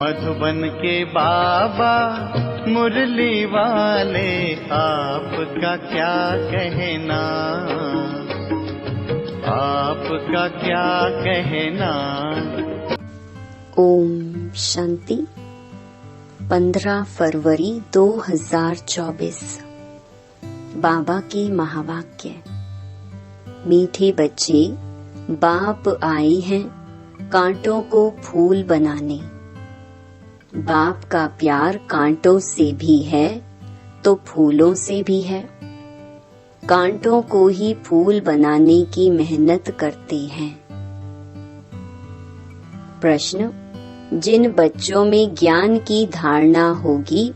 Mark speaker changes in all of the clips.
Speaker 1: मधुबन के बाबा मुरली वाले, आपका क्या कहना, आपका क्या कहना।
Speaker 2: ओम शांति। 15 फरवरी 2024। बाबा के महावाक्य। मीठे बच्चे, बाप आए हैं कांटों को फूल बनाने। बाप का प्यार कांटों से भी है तो फूलों से भी है। कांटों को ही फूल बनाने की मेहनत करते हैं। प्रश्न: जिन बच्चों में ज्ञान की धारणा होगी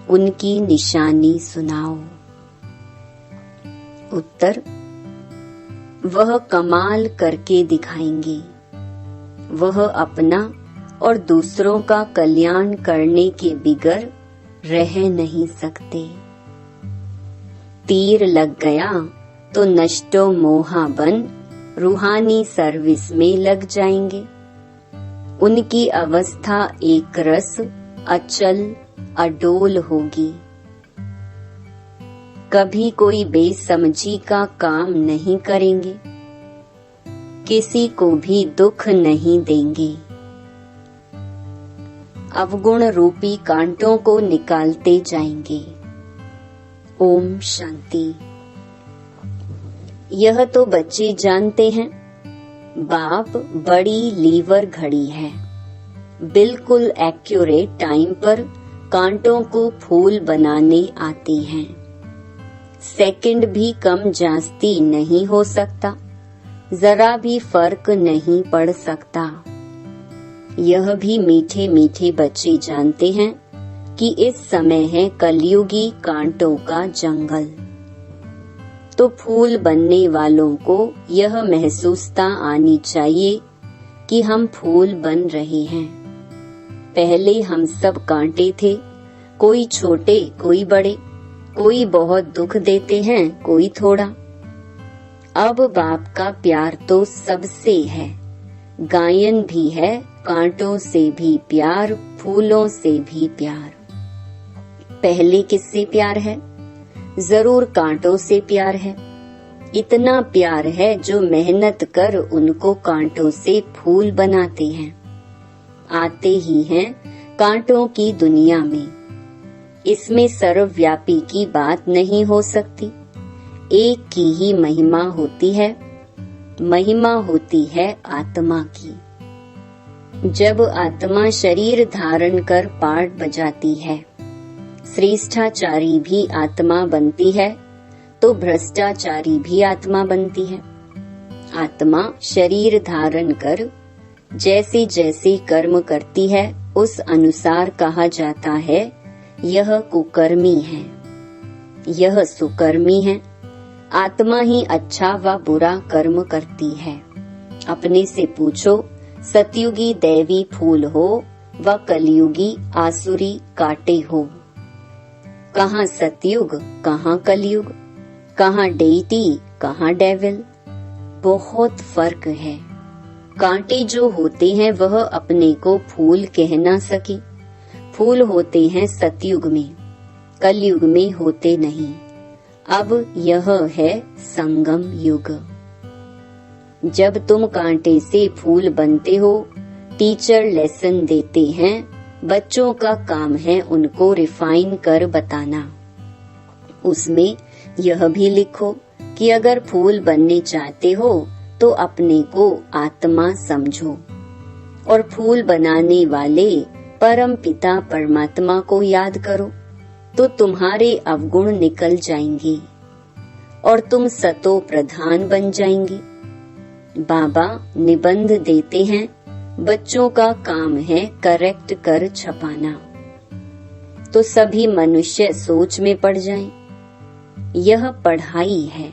Speaker 2: उनकी निशानी सुनाओ। उत्तर: वह कमाल करके दिखाएंगे। वह अपना और दूसरों का कल्याण करने के बिगर रह नहीं सकते। तीर लग गया तो नष्टो मोहा बन रूहानी सर्विस में लग जाएंगे। उनकी अवस्था एक रस अचल अडोल होगी। कभी कोई बेसमझी का काम नहीं करेंगे। किसी को भी दुख नहीं देंगे। अवगुण रूपी कांटों को निकालते जाएंगे। ओम शांति। यह तो बच्चे जानते हैं, बाप बड़ी लीवर घड़ी है। बिल्कुल एक्यूरेट टाइम पर कांटों को फूल बनाने आती हैं। सेकंड भी कम जास्ती नहीं हो सकता, जरा भी फर्क नहीं पड़ सकता। यह भी मीठे मीठे बच्चे जानते हैं कि इस समय है कलयुगी कांटों का जंगल। तो फूल बनने वालों को यह महसूसता आनी चाहिए कि हम फूल बन रहे हैं। पहले हम सब कांटे थे, कोई छोटे कोई बड़े, कोई बहुत दुख देते हैं कोई थोड़ा। अब बाप का प्यार तो सबसे है। गायन भी है, कांटों से भी प्यार, फूलों से भी प्यार। पहले किससे प्यार है? जरूर कांटों से प्यार है। इतना प्यार है जो मेहनत कर उनको कांटों से फूल बनाते हैं। आते ही हैं कांटों की दुनिया में। इसमें सर्वव्यापी की बात नहीं हो सकती। एक की ही महिमा होती है। महिमा होती है आत्मा की। जब आत्मा शरीर धारण कर पाठ बजाती है, श्रेष्ठाचारी भी आत्मा बनती है तो भ्रष्टाचारी भी आत्मा बनती है। आत्मा शरीर धारण कर जैसे जैसे कर्म करती है उस अनुसार कहा जाता है यह कुकर्मी है, यह सुकर्मी है। आत्मा ही अच्छा व बुरा कर्म करती है। अपने से पूछो, सतयुगी दैवी फूल हो व कलयुगी आसुरी कांटे हो। कहाँ सतयुग, कहाँ कलयुग, कहाँ डेइटी, कहाँ डेविल। बहुत फर्क है। कांटे जो होते हैं वह अपने को फूल कह ना सके। फूल होते हैं सतयुग में, कलयुग में होते नहीं। अब यह है संगम युग। जब तुम कांटे से फूल बनते हो, टीचर लेसन देते हैं। बच्चों का काम है उनको रिफाइन कर बताना। उसमें यह भी लिखो कि अगर फूल बनने चाहते हो तो अपने को आत्मा समझो और फूल बनाने वाले परम पिता परमात्मा को याद करो, तो तुम्हारे अवगुण निकल जाएंगे और तुम सतो प्रधान बन जाएंगे। बाबा निबंध देते हैं, बच्चों का काम है करेक्ट कर छपाना, तो सभी मनुष्य सोच में पड़ जाएं। यह पढ़ाई है।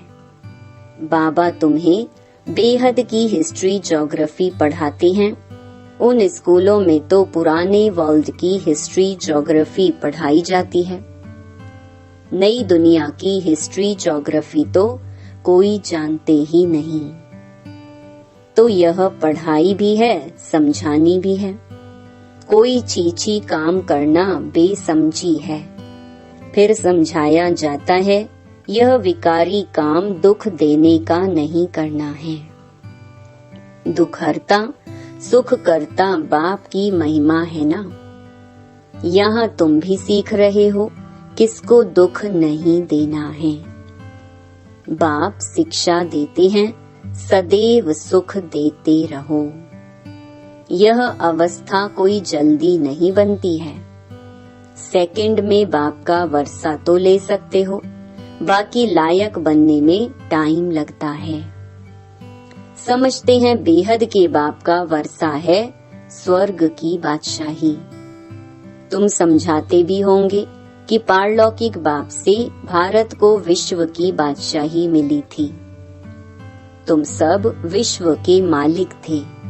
Speaker 2: बाबा तुम्हें बेहद की हिस्ट्री ज्योग्राफी पढ़ाते हैं। उन स्कूलों में तो पुराने वर्ल्ड की हिस्ट्री ज्योग्राफी पढ़ाई जाती है। नई दुनिया की हिस्ट्री ज्योग्राफी तो कोई जानते ही नहीं। तो यह पढ़ाई भी है, समझानी भी है। कोई चीची काम करना बेसमझी है। फिर समझाया जाता है यह विकारी काम दुख देने का नहीं करना है। दुखहर्ता सुख करता बाप की महिमा है ना। यहाँ तुम भी सीख रहे हो किसको दुख नहीं देना है। बाप शिक्षा देते हैं सदैव सुख देते रहो। यह अवस्था कोई जल्दी नहीं बनती है। सेकंड में बाप का वर्षा तो ले सकते हो, बाकी लायक बनने में टाइम लगता है। समझते हैं बेहद के बाप का वर्षा है स्वर्ग की बादशाही। तुम समझाते भी होंगे कि पारलौकिक बाप से भारत को विश्व की बादशाही मिली थी। तुम सब विश्व के मालिक थे।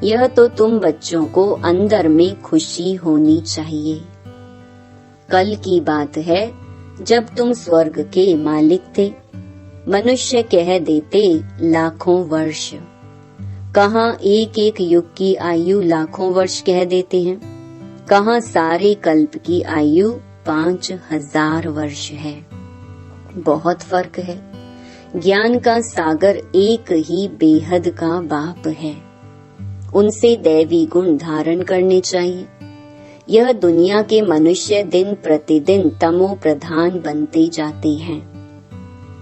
Speaker 2: यह तो तुम बच्चों को अंदर में खुशी होनी चाहिए। कल की बात है जब तुम स्वर्ग के मालिक थे। मनुष्य कह देते लाखों वर्ष। कहाँ एक एक युग की आयु लाखों वर्ष कह देते हैं, कहाँ सारे कल्प की आयु 5000 वर्ष है। बहुत फर्क है। ज्ञान का सागर एक ही बेहद का बाप है। उनसे दैवी गुण धारण करने चाहिए। यह दुनिया के मनुष्य दिन प्रतिदिन तमो प्रधान बनते जाते हैं,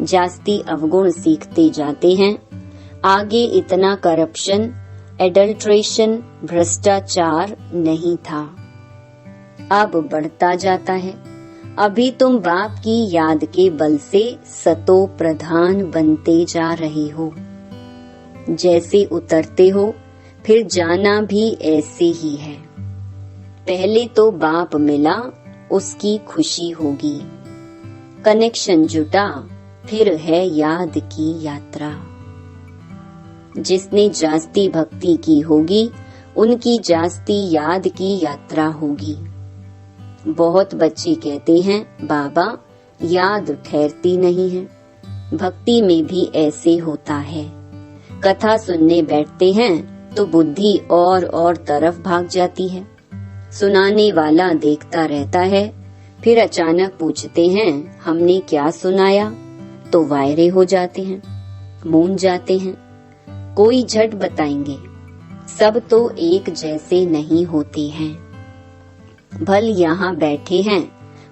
Speaker 2: जास्ती अवगुण सीखते जाते हैं। आगे इतना करप्शन, एडल्ट्रेशन, भ्रष्टाचार नहीं था, अब बढ़ता जाता है। अभी तुम बाप की याद के बल से सतो प्रधान बनते जा रहे हो। जैसे उतरते हो फिर जाना भी ऐसे ही है। पहले तो बाप मिला, उसकी खुशी होगी। कनेक्शन जुटा, फिर है याद की यात्रा। जिसने जास्ती भक्ति की होगी उनकी जास्ती याद की यात्रा होगी। बहुत बच्चे कहते हैं बाबा याद ठहरती नहीं है। भक्ति में भी ऐसे होता है। कथा सुनने बैठते हैं तो बुद्धि और तरफ भाग जाती है। सुनाने वाला देखता रहता है, फिर अचानक पूछते हैं हमने क्या सुनाया, तो वायरे हो जाते हैं, मूंझ जाते हैं। कोई झट बताएंगे। सब तो एक जैसे नहीं होते हैं। भल यहाँ बैठे हैं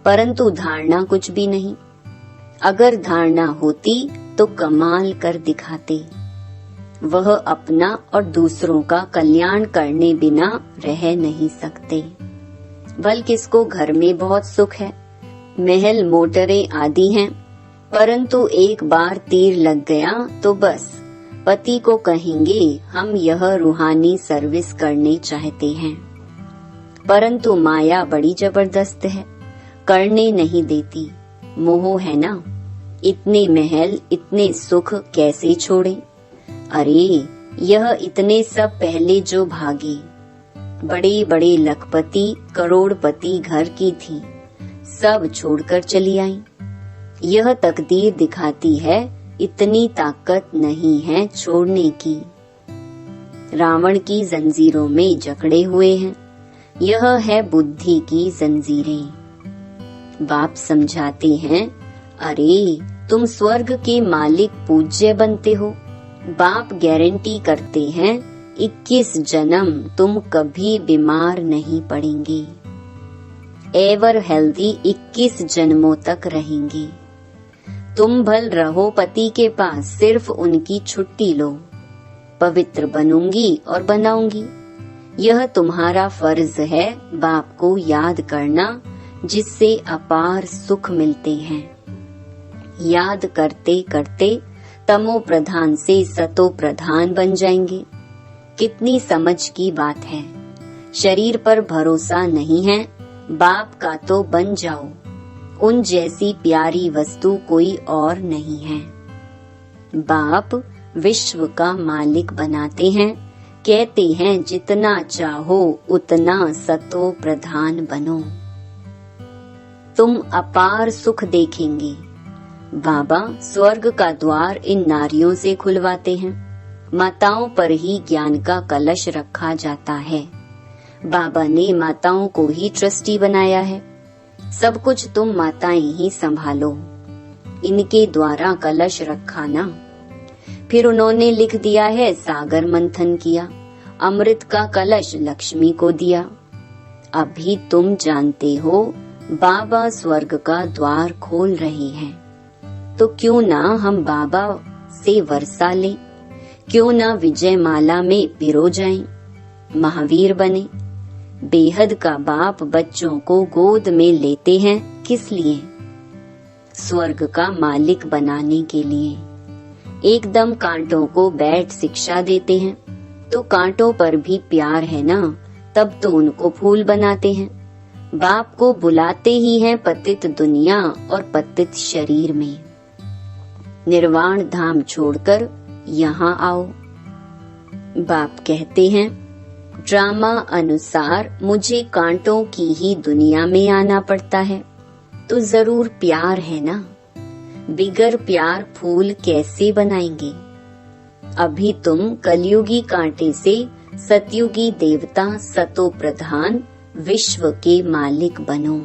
Speaker 2: परंतु धारणा कुछ भी नहीं। अगर धारणा होती तो कमाल कर दिखाते। वह अपना और दूसरों का कल्याण करने बिना रह नहीं सकते। भल किसको घर में बहुत सुख है, महल मोटरें आदि हैं, परंतु एक बार तीर लग गया तो बस पति को कहेंगे हम यह रूहानी सर्विस करने चाहते हैं। परंतु माया बड़ी जबरदस्त है, करने नहीं देती। मोह है ना। इतने महल, इतने सुख कैसे छोड़े। अरे यह इतने सब पहले जो भागे, बड़े बड़े लखपति करोड़पति घर की थी, सब छोड़कर चली आई। यह तकदीर दिखाती है इतनी ताकत नहीं है छोड़ने की। रावण की जंजीरों में जकड़े हुए हैं। यह है बुद्धि की जंजीरें। बाप समझाते हैं अरे तुम स्वर्ग के मालिक पूज्य बनते हो। बाप गारंटी करते हैं 21 जन्म तुम कभी बीमार नहीं पड़ेंगे। एवर हेल्दी 21 जन्मों तक रहेंगे। तुम भल रहो पति के पास, सिर्फ उनकी छुट्टी लो। पवित्र बनूंगी और बनाऊंगी। यह तुम्हारा फर्ज है बाप को याद करना, जिससे अपार सुख मिलते हैं। याद करते करते तमो प्रधान से सतो प्रधान बन जाएंगे। कितनी समझ की बात है। शरीर पर भरोसा नहीं है, बाप का तो बन जाओ। उन जैसी प्यारी वस्तु कोई और नहीं है। बाप विश्व का मालिक बनाते हैं, कहते हैं जितना चाहो उतना सतो प्रधान बनो। तुम अपार सुख देखेंगे। बाबा स्वर्ग का द्वार इन नारियों से खुलवाते हैं। माताओं पर ही ज्ञान का कलश रखा जाता है। बाबा ने माताओं को ही ट्रस्टी बनाया है। सब कुछ तुम माताएं ही संभालो। इनके द्वारा कलश रखा ना। फिर उन्होंने लिख दिया है सागर मंथन किया, अमृत का कलश लक्ष्मी को दिया। अभी तुम जानते हो बाबा स्वर्ग का द्वार खोल रहे हैं, तो क्यों ना हम बाबा से वर्षा लें, क्यों ना विजय माला में पिरो जाएं, महावीर बने। बेहद का बाप बच्चों को गोद में लेते हैं किस लिए? स्वर्ग का मालिक बनाने के लिए। एकदम कांटों को बैठ शिक्षा देते हैं, तो कांटों पर भी प्यार है ना, तब तो उनको फूल बनाते हैं। बाप को बुलाते ही हैं पतित दुनिया और पतित शरीर में। निर्वाण धाम छोड़कर यहाँ आओ। बाप कहते हैं ड्रामा अनुसार मुझे कांटों की ही दुनिया में आना पड़ता है, तो जरूर प्यार है ना। बिगर प्यार फूल कैसे बनाएंगे? अभी तुम कलयुगी कांटे से सतयुगी देवता सतो प्रधान विश्व के मालिक बनो।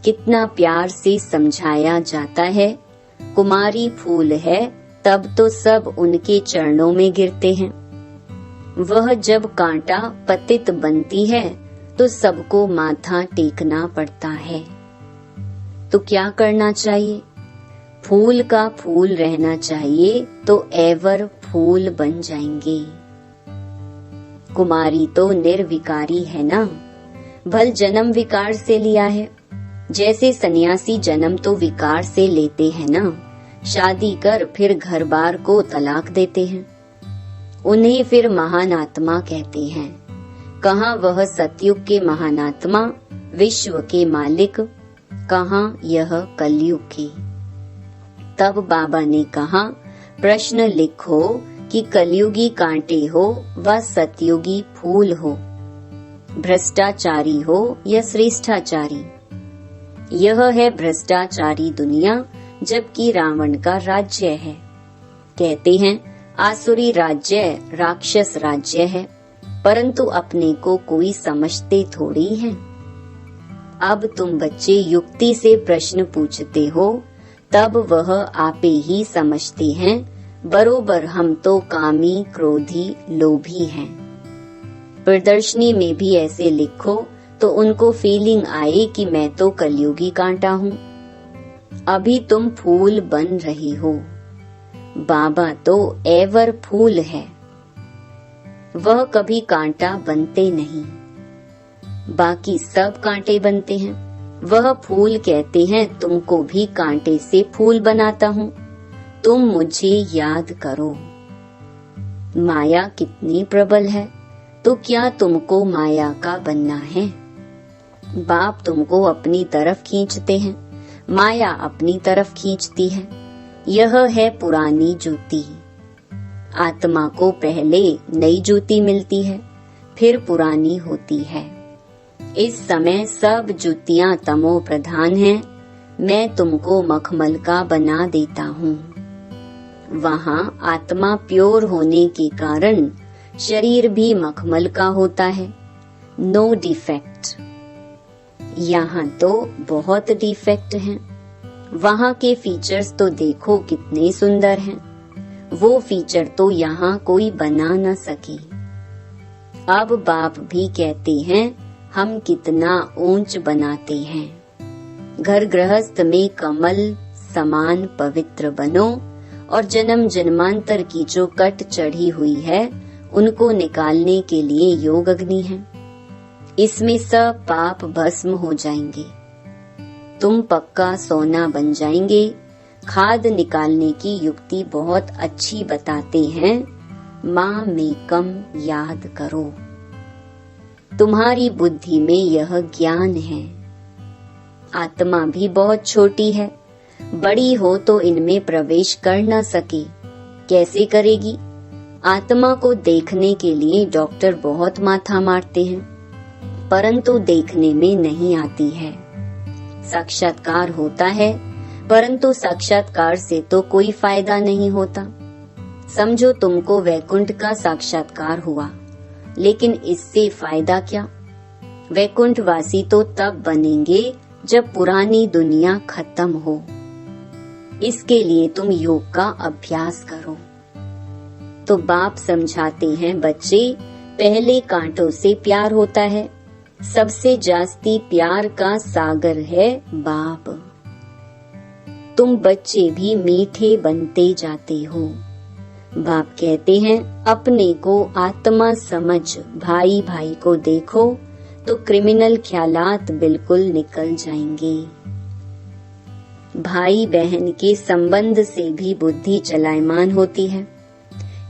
Speaker 2: कितना प्यार से समझाया जाता है, कुमारी फूल है तब तो सब उनके चरणों में गिरते हैं। वह जब कांटा पतित बनती है तो सबको माथा टेकना पड़ता है। तो क्या करना चाहिए? फूल का फूल रहना चाहिए, तो एवर फूल बन जाएंगे। कुमारी तो निर्विकारी है ना, भल जन्म विकार से लिया है। जैसे सन्यासी जन्म तो विकार से लेते हैं ना, शादी कर फिर घर बार को तलाक देते हैं। उन्हें फिर महान आत्मा कहते हैं। कहाँ वह सतयुग के महान आत्मा, विश्व के मालिक, कहाँ यह कलयुग के। तब बाबा ने कहा प्रश्न लिखो कि कलयुगी कांटे हो व सतयुगी फूल हो, भ्रष्टाचारी हो या श्रेष्ठाचारी। यह है भ्रष्टाचारी दुनिया, जबकि रावण का राज्य है। कहते हैं आसुरी राज्य राक्षस राज्य है, परंतु अपने को कोई समझते थोड़ी है। अब तुम बच्चे युक्ति से प्रश्न पूछते हो, तब वह आपे ही समझते हैं बरोबर हम तो कामी क्रोधी लोभी हैं। प्रदर्शनी में भी ऐसे लिखो तो उनको फीलिंग आए कि मैं तो कलयुगी कांटा हूँ। अभी तुम फूल बन रहे हो, बाबा तो एवर फूल है। वह कभी कांटा बनते नहीं, बाकी सब कांटे बनते हैं। वह फूल कहते हैं तुमको भी कांटे से फूल बनाता हूँ, तुम मुझे याद करो। माया कितनी प्रबल है, तो क्या तुमको माया का बनना है? बाप तुमको अपनी तरफ खींचते हैं, माया अपनी तरफ खींचती है। यह है पुरानी जूती। आत्मा को पहले नई जूती मिलती है, फिर पुरानी होती है। इस समय सब जूतियां तमो प्रधान हैं। मैं तुमको मखमल का बना देता हूँ। वहाँ आत्मा प्योर होने के कारण शरीर भी मखमल का होता है। No defect. यहाँ तो बहुत डिफेक्ट हैं। वहाँ के फीचर्स तो देखो कितने सुंदर हैं। वो फीचर तो यहाँ कोई बना न सके। अब बाप भी कहते हैं हम कितना ऊंच बनाते हैं। घर गृहस्थ में कमल समान पवित्र बनो, और जन्म जन्मांतर की जो कट चढ़ी हुई है उनको निकालने के लिए योग अग्नि है। इसमें सब पाप भस्म हो जाएंगे। तुम पक्का सोना बन जाएंगे। खाद निकालने की युक्ति बहुत अच्छी बताते हैं। माँ में कम याद करो। तुम्हारी बुद्धि में यह ज्ञान है। आत्मा भी बहुत छोटी है, बड़ी हो तो इनमें प्रवेश कर न सके। कैसे करेगी? आत्मा को देखने के लिए डॉक्टर बहुत माथा मारते हैं, परंतु देखने में नहीं आती है। साक्षात्कार होता है, परंतु साक्षात्कार से तो कोई फायदा नहीं होता। समझो तुमको वैकुंठ का साक्षात्कार हुआ, लेकिन इससे फायदा क्या? वैकुंठवासी तो तब बनेंगे जब पुरानी दुनिया खत्म हो। इसके लिए तुम योग का अभ्यास करो। तो बाप समझाते हैं, बच्चे, पहले कांटों से प्यार होता है, सबसे जास्ती प्यार का सागर है बाप। तुम बच्चे भी मीठे बनते जाते हो। बाप कहते हैं, अपने को आत्मा समझ भाई भाई को देखो तो क्रिमिनल ख्यालात बिल्कुल निकल जाएंगे। भाई बहन के संबंध से भी बुद्धि चलायमान होती है,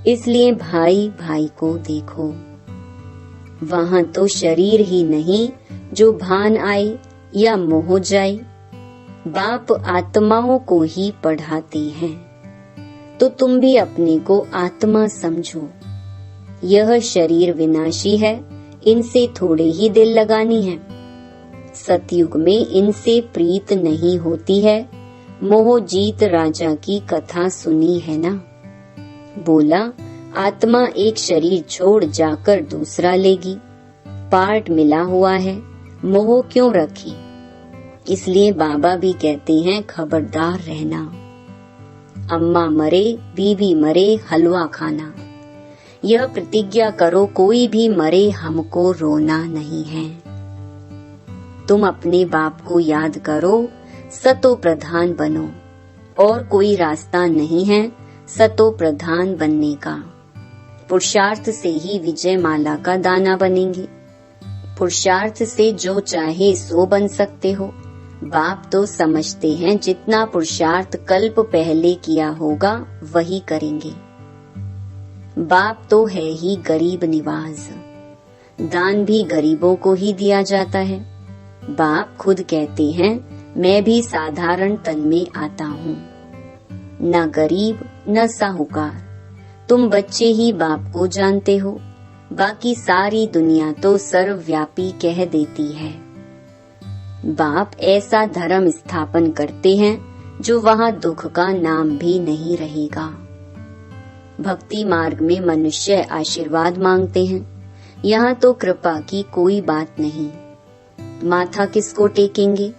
Speaker 2: इसलिए भाई भाई को देखो। वहाँ तो शरीर ही नहीं, जो भान आए या मोह जाए, बाप आत्माओं को ही पढ़ाते हैं। तो तुम भी अपने को आत्मा समझो। यह शरीर विनाशी है, इनसे थोड़े ही दिल लगानी है। सतयुग में इनसे प्रीत नहीं होती है। मोहजीत राजा की कथा सुनी है ना? बोला, आत्मा एक शरीर छोड़ जाकर दूसरा लेगी, पार्ट मिला हुआ है, मोह क्यों रखी? इसलिए बाबा भी कहते हैं, खबरदार रहना। अम्मा मरे, बीवी मरे, हलवा खाना। यह प्रतिज्ञा करो, कोई भी मरे हमको रोना नहीं है। तुम अपने बाप को याद करो, सतो प्रधान बनो। और कोई रास्ता नहीं है सतो प्रधान बनने का। पुरुषार्थ से ही विजय माला का दाना बनेंगे। पुरुषार्थ से जो चाहे सो बन सकते हो। बाप तो समझते हैं जितना पुरुषार्थ कल्प पहले किया होगा वही करेंगे। बाप तो है ही गरीब निवाज, दान भी गरीबों को ही दिया जाता है। बाप खुद कहते हैं, मैं भी साधारण तन में आता हूँ, न गरीब न साहूकार। तुम बच्चे ही बाप को जानते हो, बाकी सारी दुनिया तो सर्वव्यापी कह देती है। बाप ऐसा धर्म स्थापन करते हैं जो वहाँ दुख का नाम भी नहीं रहेगा। भक्ति मार्ग में मनुष्य आशीर्वाद मांगते हैं, यहाँ तो कृपा की कोई बात नहीं। माथा किसको टेकेंगे?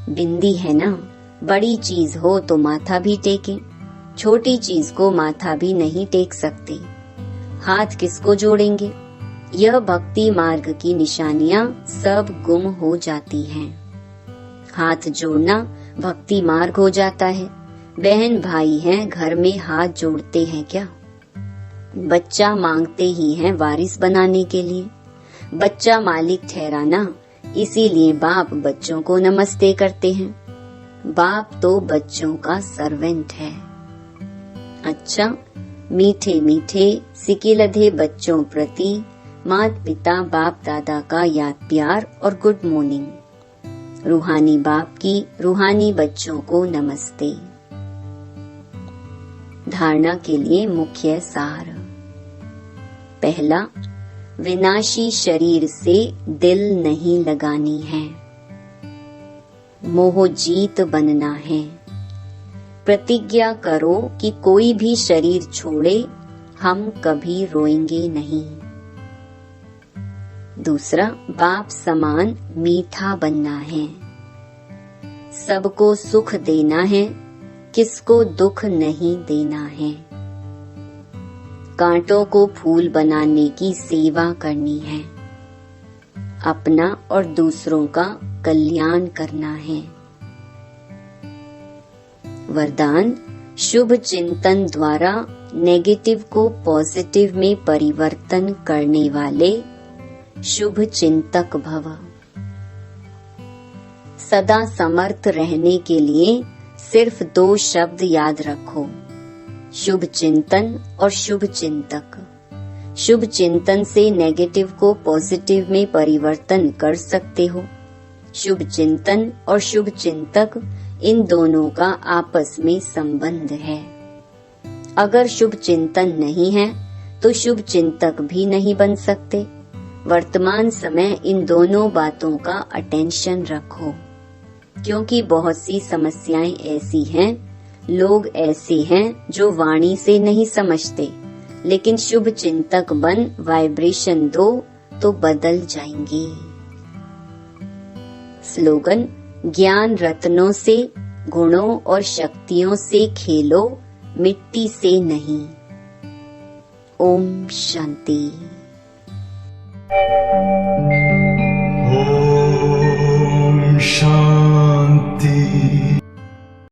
Speaker 2: बिंदी है ना, बड़ी चीज हो तो माथा भी टेकें, छोटी चीज को माथा भी नहीं टेक सकते। हाथ किसको जोड़ेंगे? यह भक्ति मार्ग की निशानियां सब गुम हो जाती हैं। हाथ जोड़ना भक्ति मार्ग हो जाता है। बहन भाई हैं, घर में हाथ जोड़ते हैं क्या? बच्चा मांगते ही हैं वारिस बनाने के लिए। बच्चा मालिक ठहराना, इसीलिए बाप बच्चों को नमस्ते करते हैं। बाप तो बच्चों का सर्वेंट है। अच्छा, मीठे मीठे सिकिलधे बच्चों प्रति माता पिता बाप दादा का याद प्यार और गुड मॉर्निंग। रूहानी बाप की रूहानी बच्चों को नमस्ते। धारणा के लिए मुख्य सार। पहला, विनाशी शरीर से दिल नहीं लगानी है, मोहजीत बनना है। प्रतिज्ञा करो कि कोई भी शरीर छोड़े हम कभी रोएंगे नहीं। दूसरा, बाप समान मीठा बनना है। सबको सुख देना है, किसको दुख नहीं देना है। कांटों को फूल बनाने की सेवा करनी है। अपना और दूसरों का कल्याण करना है। वरदान, शुभ चिंतन द्वारा नेगेटिव को पॉजिटिव में परिवर्तन करने वाले शुभ चिंतक भव। सदा समर्थ रहने के लिए सिर्फ 2 शब्द याद रखो, शुभ चिंतन और शुभ चिंतक। शुभ चिंतन से नेगेटिव को पॉजिटिव में परिवर्तन कर सकते हो। शुभ चिंतन और शुभ चिंतक, इन दोनों का आपस में संबंध है। अगर शुभ चिंतन नहीं है तो शुभ चिंतक भी नहीं बन सकते। वर्तमान समय इन दोनों बातों का अटेंशन रखो, क्योंकि बहुत सी समस्याएं ऐसी हैं, लोग ऐसे हैं जो वाणी से नहीं समझते, लेकिन शुभ चिंतक बन वाइब्रेशन दो तो बदल जाएंगे। स्लोगन, ज्ञान रत्नों से, गुणों और शक्तियों से खेलो, मिट्टी से नहीं। ओम शांति।